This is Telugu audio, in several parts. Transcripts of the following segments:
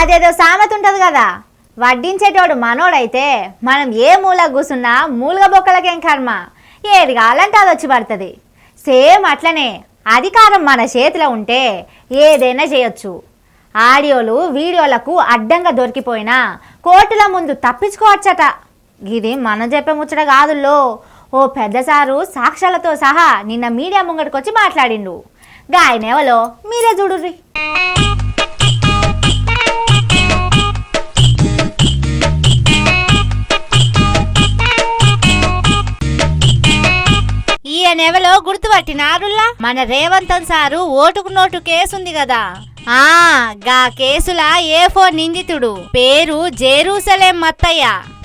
అదేదో సామెత ఉంటది కదా, వడ్డించేటోడు మనోడైతే మనం ఏ మూల కూసున్నా మూలగ బొక్కలకేం కర్మ, ఏది కావాలంటే అది వచ్చి పడుతుంది. సేమ్ అట్లనే అధికారం మన చేతిలో ఉంటే ఏదైనా చేయొచ్చు. ఆడియోలు వీడియోలకు అడ్డంగా దొరికిపోయినా కోర్టుల ముందు తప్పించుకోవచ్చట. ఇది మనం చెప్పే ముచ్చట కాదుల్లో. ఓ పెద్ద సారు సాక్ష్యాలతో సహా నిన్న మీడియా ముంగడికి వచ్చి మాట్లాడిండు. గాయనేవలో మీరే చూడుర్రి. ఈయనెవలో గుర్తుపట్టినారుల్లా? మన రేవంతన్ సారు ఓటుకు నోటు కేసుంది కదా, గా కేసులా ఏ4 నిందితుడు పేరు జెరూసలేం మత్తయ్య.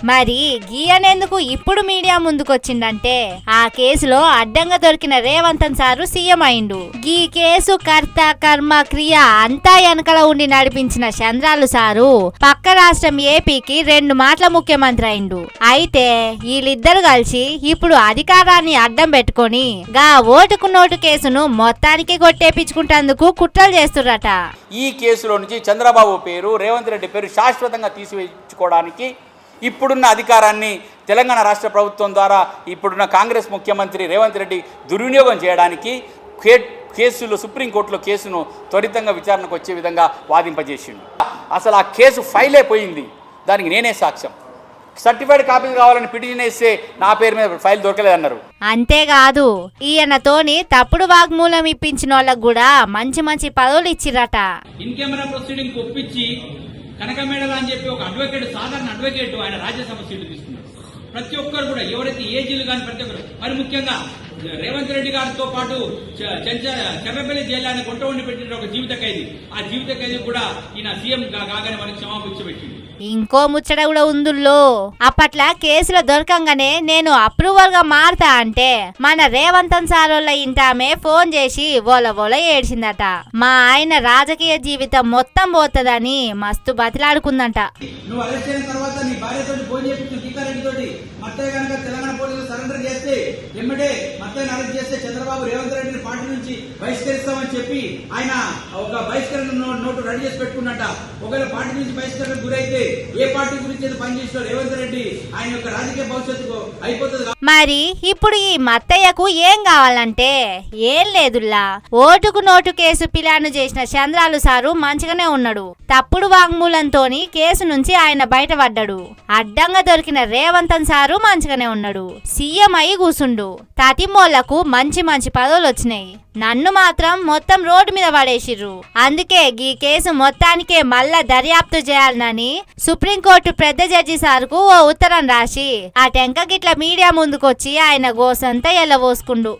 మరి గీయనెందుకు ఇప్పుడు మీడియా ముందుకొచ్చిందంటే ఆ కేసులో అడ్డంగా దొరికిన రేవంతన్ సారు సీఎం అయిండు. గీ కేసు కర్త కర్మ క్రియ అంతా వెనకల ఉండి నడిపించిన చంద్రాలు సారు పక్క రాష్ట్రం ఏపీకి 2 మాటల ముఖ్యమంత్రి అయిండు. అయితే వీళ్ళిద్దరు కలిసి ఇప్పుడు అధికారాన్ని అడ్డం పెట్టుకొని గా ఓటుకు నోటు కేసును మొత్తానికి కొట్టేపించుకుంటేందుకు కుట్రలు చేస్తుర్రట. ఈ కేసులో నుంచి చంద్రబాబు పేరు, రేవంత్ రెడ్డి పేరు శాశ్వతంగా తీసివేయించుకోవడానికి ఇప్పుడున్న అధికారాన్ని తెలంగాణ రాష్ట్ర ప్రభుత్వం ద్వారా ఇప్పుడున్న కాంగ్రెస్ ముఖ్యమంత్రి రేవంత్ రెడ్డి దుర్వినియోగం చేయడానికి కేసులు సుప్రీంకోర్టులో కేసును త్వరితంగా విచారణకు వచ్చే విధంగా వాదింపజేసిండు. అసలు ఆ కేసు ఫైల్ అయిపోయింది, దానికి నేనే సాక్ష్యం. సర్టిఫైడ్ కాపీ కావాలని పిటిషన్ వేస్తే నా పేరు మీద ఫైల్ దొరకలేదన్నారు. అంతేకాదు ఈయనతోని తప్పుడు వాగ్మూలం ఇప్పించిన వాళ్ళకు కూడా మంచి మంచి పదవులు ఇచ్చిరట. ఇన్ కెమెరా ప్రొసీడింగ్ ఒప్పించి కనకమేడల అని చెప్పి ఒక అడ్వకేట్, సాధారణ అడ్వకేట్ ఆయన రాజ్యసభ సీటు తీసుకున్నారు. ప్రతి ఒక్కరు కూడా ఎవరైతే ఏజీలు కానీ ప్రతి ఒక్కరు, మరి ముఖ్యంగా రేవంత్ రెడ్డి గారితో పాటు చెర్రపల్లి జైలు కొంట ఉండి పెట్టిన ఒక జీవిత ఖైదీ, ఆ జీవిత ఖైదీ కూడా ఈయన సీఎం కాగానే మనకి క్షమాపణ పెట్టింది. ఇంకో ముచ్చట కూడా ఉందుల్లో. అప్పట్ల కేసులో దొరకంగానే నేను అప్రూవల్ గా మారుతా అంటే మన రేవంతన్ సారోళ్ళ ఇంటామే ఫోన్ చేసి ఓల ఏడ్చిందట. మా ఆయన రాజకీయ జీవితం మొత్తం పోతుందని మస్తు బతిలాడుకుందంట. నువ్వు అరెస్ట్ అయిన తర్వాత నీ భార్యతో ఫోన్ చేపించిన కిక్కారెడ్డి తోటి మత్తయ్య కనుక తెలంగాణ పోలీసులు సరెండర్ చేస్తే ఎమ్మటే మత్తయ్యని అరెస్ట్ చేస్తే చంద్రబాబు రేవంత్ రెడ్డిని పార్టీ నుంచి బహిష్కరిస్తామని చెప్పి ఆయన ఒక బహిష్కరణ నోటు రెడీ చేసి పెట్టుకున్నట. ఒకవేళ పార్టీ నుంచి బహిష్కరణ గురైతే ఏ పార్టీ గురించి పనిచేసిన రేవంత్ రెడ్డి ఆయన యొక్క రాజకీయ భవిష్యత్తు అయిపోతుంది. మరి ఇప్పుడు ఈ మత్తయ్యకు ఏం కావాలంటే ఏం లేదుల్లా. ఓటుకు నోటు కేసు పిలాను చేసిన చంద్రాలు సారు మంచిగానే ఉన్నాడు. తప్పుడు వాంగ్మూలంతోని కేసు నుంచి ఆయన బయటపడ్డాడు. అడ్డంగా దొరికిన రేవంతన్ సారు మంచిగానే ఉన్నాడు. సీఎం అయి కూసుండు. తతిమోళ్లకు మంచి మంచి పదవులు వచ్చినాయి. నన్ను మాత్రం మొత్తం రోడ్డు మీద పడేసిర్రు. అందుకే ఈ కేసు మొత్తానికే మళ్ళా దర్యాప్తు చేయాలని సుప్రీంకోర్టు పెద్ద జడ్జి సార్కు ఓ ఉత్తరం రాసి ఆ టెంక గిట్ల మీడియా ముందుకొచ్చి ఆయన గోసంతా ఎల్లబోసుకుండు.